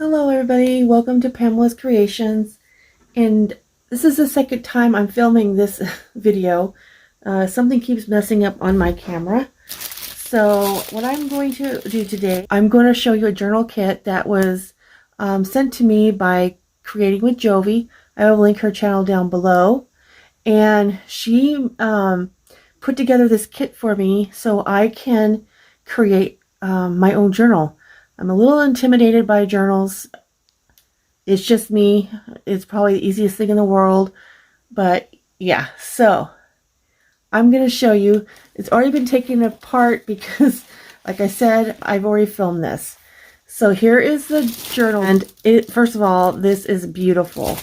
Hello everybody, welcome to Pamela's Creations, and this is the second time I'm filming this video. Something keeps messing up on my camera. So what I'm going to do today, I'm going to show you a journal kit that was sent to me by Creating with Jovi. I will link her channel down below. And she put together this kit for me so I can create my own journal. I'm a little intimidated by journals. It's just me. It's probably the easiest thing in the world. But yeah, so I'm going to show you. It's already been taken apart because, like I said, I've already filmed this. So here is the journal. And first of all, this is beautiful.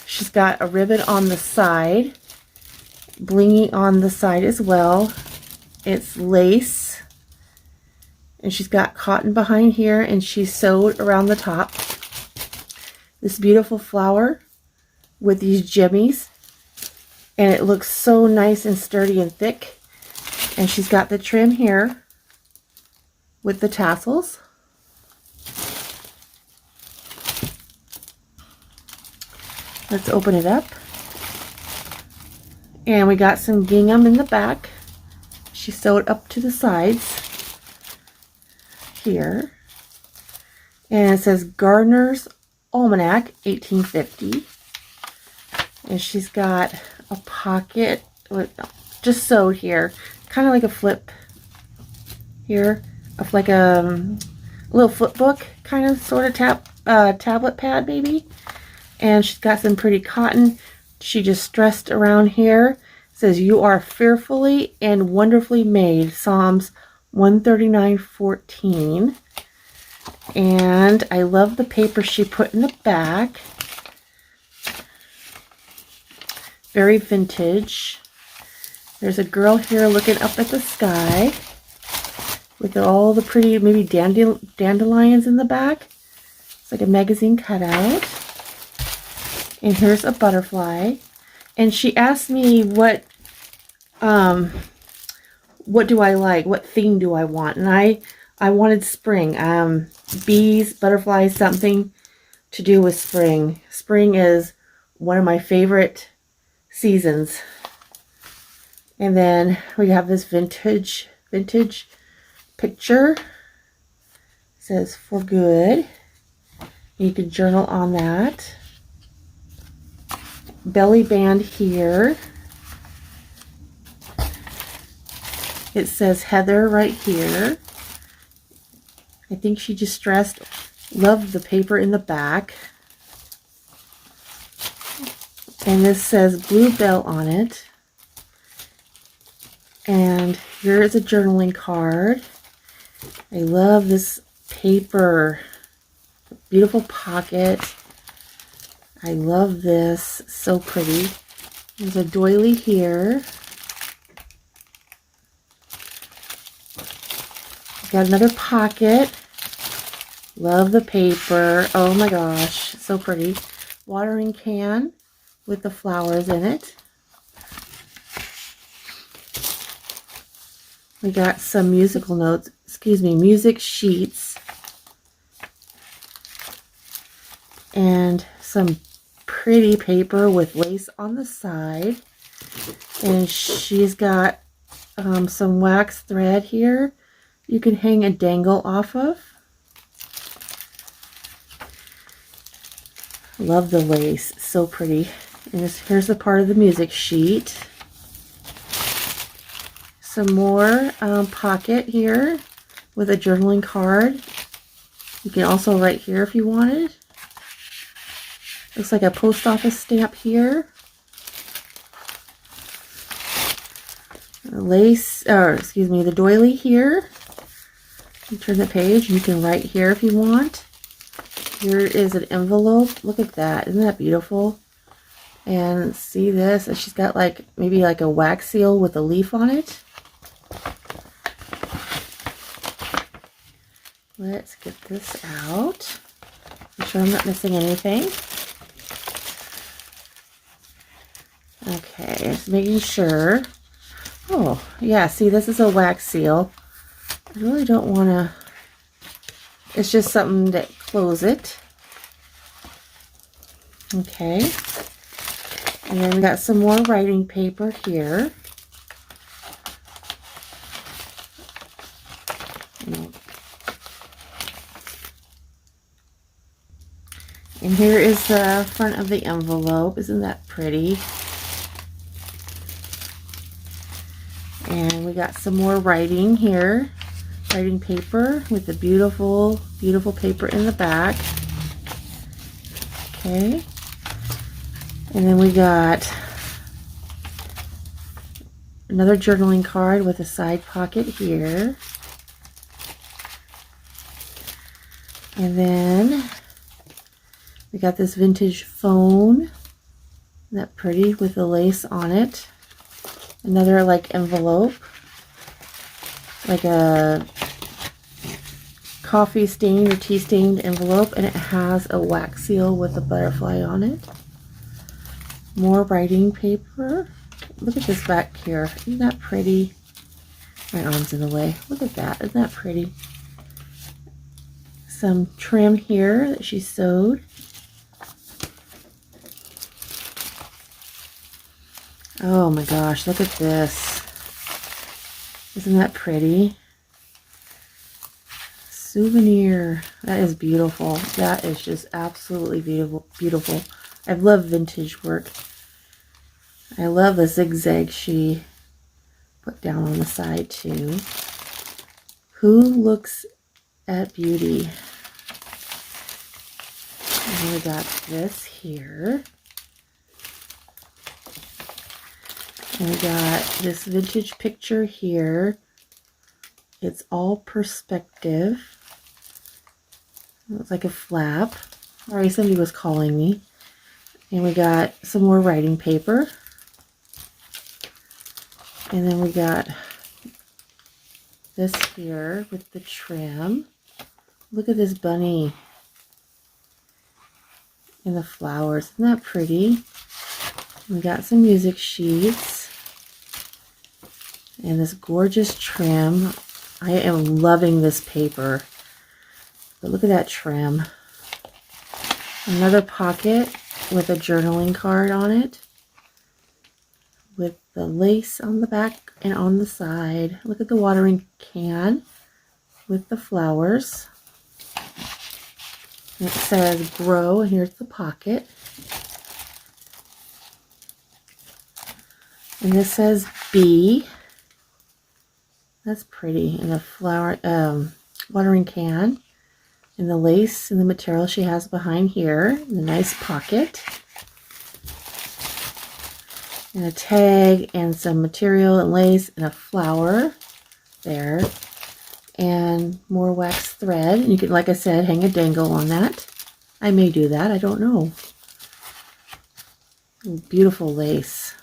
She's got a ribbon on the side, blingy on the side as well. It's lace. And she's got cotton behind here, and she's sewed around the top. This beautiful flower with these jimmies. And it looks so nice and sturdy and thick. And she's got the trim here with the tassels. Let's open it up. And we got some gingham in the back. She sewed up to the sides here. And it says Gardener's Almanac 1850. And she's got a pocket with just sewed here, kind of like a flip here, of like a little flip book kind of sort of tablet pad maybe. And she's got some pretty cotton. She just stressed around here. It says, "You are fearfully and wonderfully made." Psalms 139:14. And I love the paper she put in the back. Very vintage. There's a girl here looking up at the sky with all the pretty, maybe dandelions in the back. It's like a magazine cutout. And here's a butterfly. And she asked me what do I like? What theme do I want? And I wanted spring. Bees, butterflies, something to do with spring. Spring is one of my favorite seasons. And then we have this vintage picture. It says "for good." You can journal on that. Belly band here. It says Heather right here. I think she just stressed. Love the paper in the back. And this says Bluebell on it. And here is a journaling card. I love this paper. Beautiful pocket. I love this. So pretty. There's a doily here. Got another pocket. Love the paper. Oh my gosh. So pretty. Watering can with the flowers in it. We got some music sheets. And some pretty paper with lace on the side. And she's got some wax thread here you can hang a dangle off of. Love the lace. So pretty. And here's the part of the music sheet. Some more pocket here with a journaling card. You can also write here if you wanted. Looks like a post office stamp here. The doily here. You turn the page, you can write here if you want. Here is an envelope. Look at that. Isn't that beautiful? And see this? She's got maybe like a wax seal with a leaf on it. Let's get this out. Make sure I'm not missing anything. Okay, just making sure. Oh, yeah, see, this is a wax seal. I really don't want to It's just something to close it. Okay. And then we got some more writing paper here. And here is the front of the envelope. Isn't that pretty? And we got some more writing here. Writing paper with the beautiful, beautiful paper in the back. Okay. And then we got another journaling card with a side pocket here. And then we got this vintage phone. Isn't that pretty with the lace on it? Another like envelope, like a coffee stained or tea stained envelope, and it has a wax seal with a butterfly on it. More writing paper. Look at this back here. Isn't that pretty? My arm's in the way. Look at that. Isn't that pretty? Some trim here that she sewed. Oh my gosh, look at this. Isn't that pretty? Souvenir. That is beautiful. That is just absolutely beautiful. Beautiful. I love vintage work. I love the zigzag she put down on the side too. Who looks at beauty? And we got this here. And we got this vintage picture here. It's all perspective. It's like a flap. Sorry, somebody was calling me. And we got some more writing paper. And then we got this here with the trim. Look at this bunny. And the flowers. Isn't that pretty? We got some music sheets. And this gorgeous trim. I am loving this paper. But look at that trim. Another pocket with a journaling card on it. With the lace on the back and on the side. Look at the watering can with the flowers. And it says grow, and here's the pocket. And this says be. That's pretty. And the flower watering can. And the lace and the material she has behind here. And a nice pocket. And a tag and some material and lace and a flower there. And more wax thread. And you can, like I said, hang a dangle on that. I may do that. I don't know. Beautiful lace.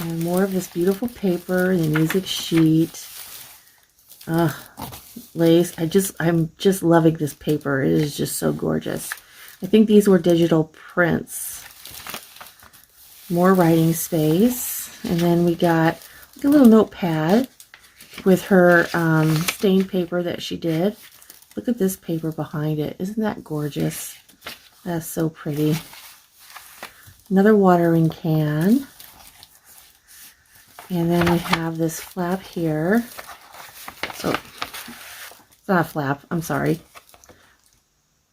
And more of this beautiful paper, the music sheet. Lace. I'm just loving this paper. It is just so gorgeous. I think these were digital prints. More writing space. And then we got like a little notepad with her stained paper that she did. Look at this paper behind it. Isn't that gorgeous? That's so pretty. Another watering can. And then we have this flap here. Oh, it's not a flap. I'm sorry.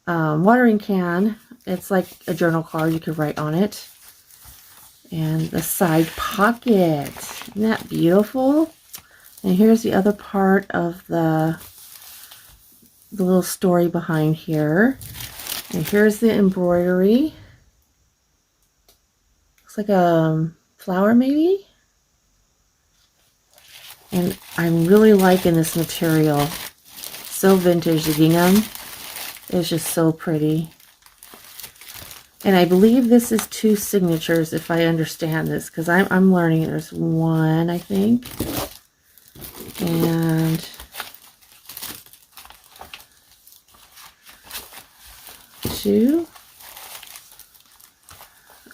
Watering can. It's like a journal card. You could write on it. And the side pocket. Isn't that beautiful? And here's the other part of the little story behind here. And here's the embroidery. Looks like a flower maybe. And I'm really liking this material. So vintage. The gingham is just so pretty. And I believe this is 2 signatures, if I understand this, because I'm learning. There's 1, I think. And 2.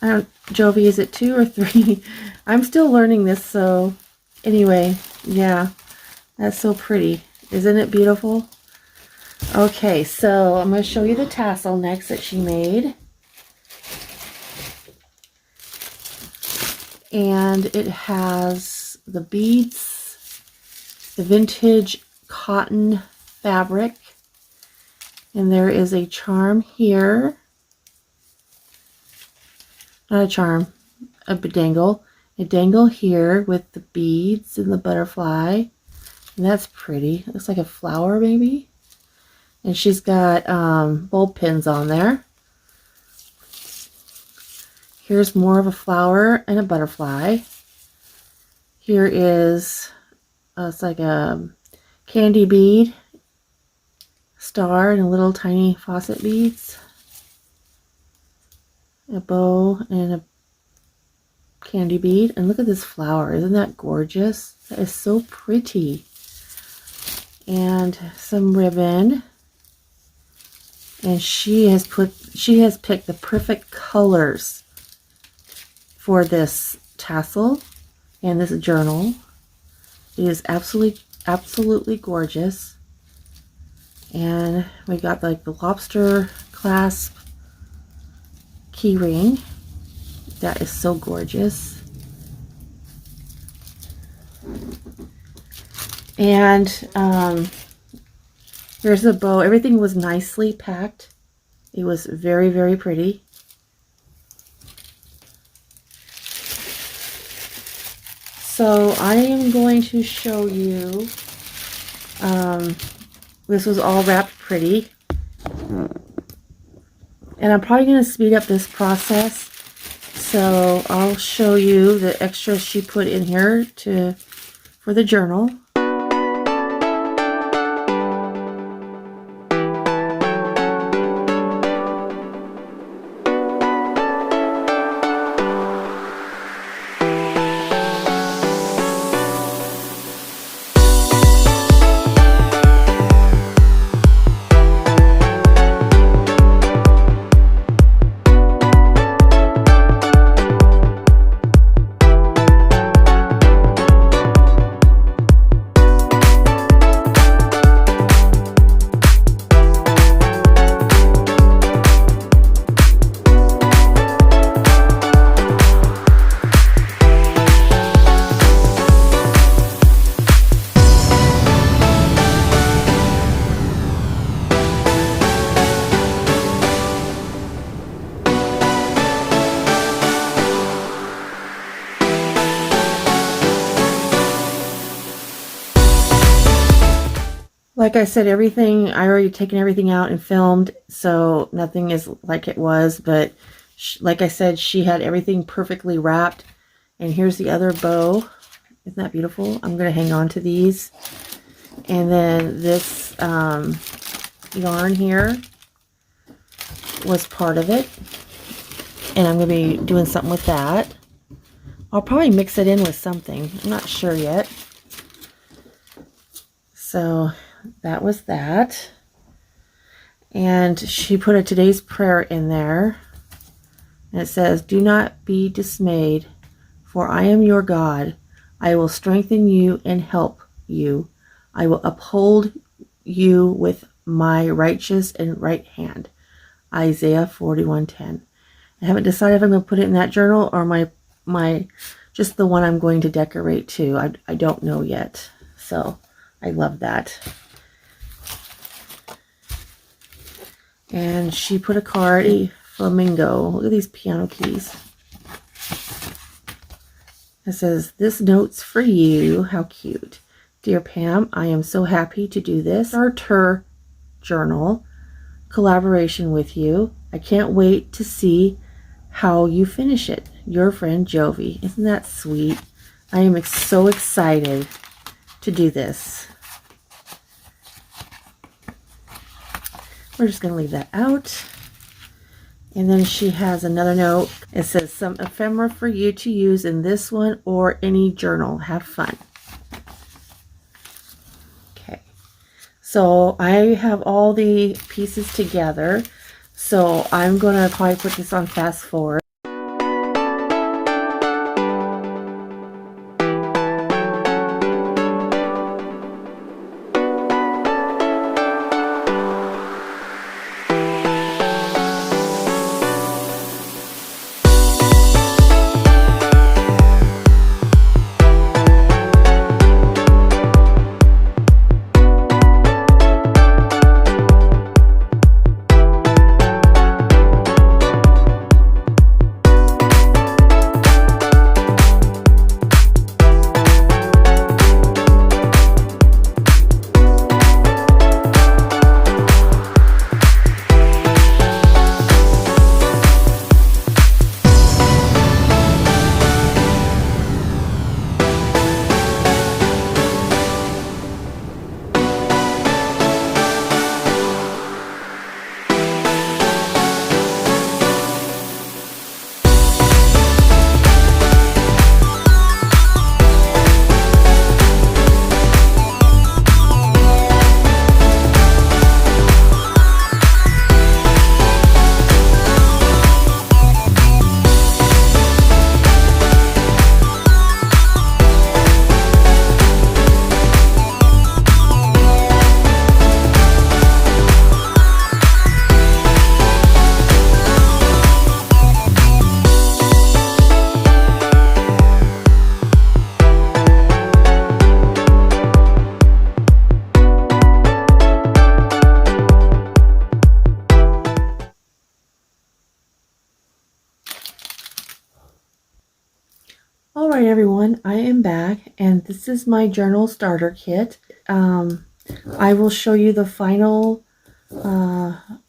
I don't, Jovi, is it 2 or 3? I'm still learning this, so anyway, yeah. That's so pretty. Isn't it beautiful? Okay, so I'm going to show you the tassel next that she made. And it has the beads, the vintage cotton fabric, and there is a charm here. Not a charm, a dangle. A dangle here with the beads and the butterfly. And that's pretty. It looks like a flower maybe. And she's got bulb pins on there. Here's more of a flower and a butterfly. Here is, it's like a candy bead, star, and a little tiny faucet beads. A bow and a candy bead. And look at this flower. Isn't that gorgeous? That is so pretty. And some ribbon. And she has picked the perfect colors for this tassel and this journal. It is absolutely gorgeous. And we got like the lobster clasp key ring. That is so gorgeous. And here's the bow. Everything was nicely packed. It was very, very pretty. So I am going to show you, this was all wrapped pretty. And I'm probably going to speed up this process. So I'll show you the extras she put in here for the journal. Like I said, I already taken everything out and filmed, so nothing is like it was, but like I said, she had everything perfectly wrapped. And here's the other bow. Isn't that beautiful? I'm going to hang on to these. And then this yarn here was part of it. And I'm going to be doing something with that. I'll probably mix it in with something. I'm not sure yet. So that was that. And she put a today's prayer in there. And it says, "Do not be dismayed, for I am your God. I will strengthen you and help you. I will uphold you with my righteous and right hand." Isaiah 41:10. I haven't decided if I'm going to put it in that journal or my just the one I'm going to decorate too. I don't know yet. So I love that. And she put a card, a flamingo. Look at these piano keys. It says, "This note's for you." How cute. "Dear Pam, I am so happy to do this starter journal collaboration with you. I can't wait to see how you finish it. Your friend Jovi." Isn't that sweet? I am so excited to do this. We're just going to leave that out. And then she has another note. It says, "Some ephemera for you to use in this one or any journal. Have fun." Okay. So I have all the pieces together. So I'm going to probably put this on fast forward. Alright everyone, I am back and this is my journal starter kit. I will show you the final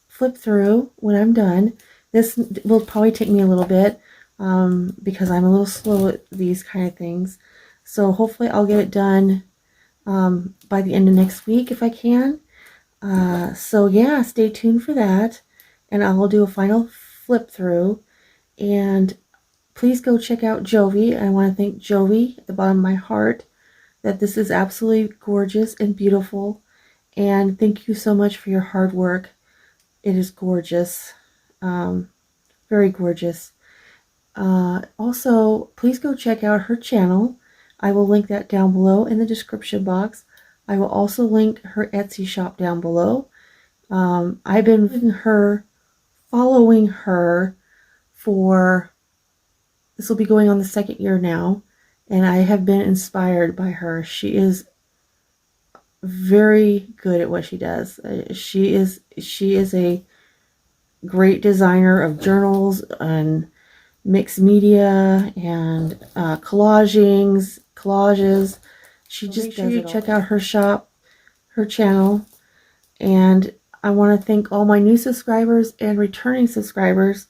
flip through when I'm done. This will probably take me a little bit because I'm a little slow at these kind of things. So hopefully I'll get it done by the end of next week if I can. So yeah, stay tuned for that, and I will do a final flip through. And please go check out Jovi. I want to thank Jovi at the bottom of my heart that this is absolutely gorgeous and beautiful. And thank you so much for your hard work. It is gorgeous. Very gorgeous. Also, please go check out her channel. I will link that down below in the description box. I will also link her Etsy shop down below. I've been following her for, this will be going on the 2nd year now, and I have been inspired by her. She is very good at what she does. She is a great designer of journals and mixed media and collages. She just does it all. Check out her shop, her channel, and I want to thank all my new subscribers and returning subscribers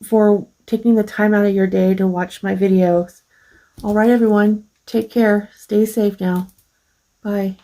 for taking the time out of your day to watch my videos. Alright everyone, take care. Stay safe now. Bye.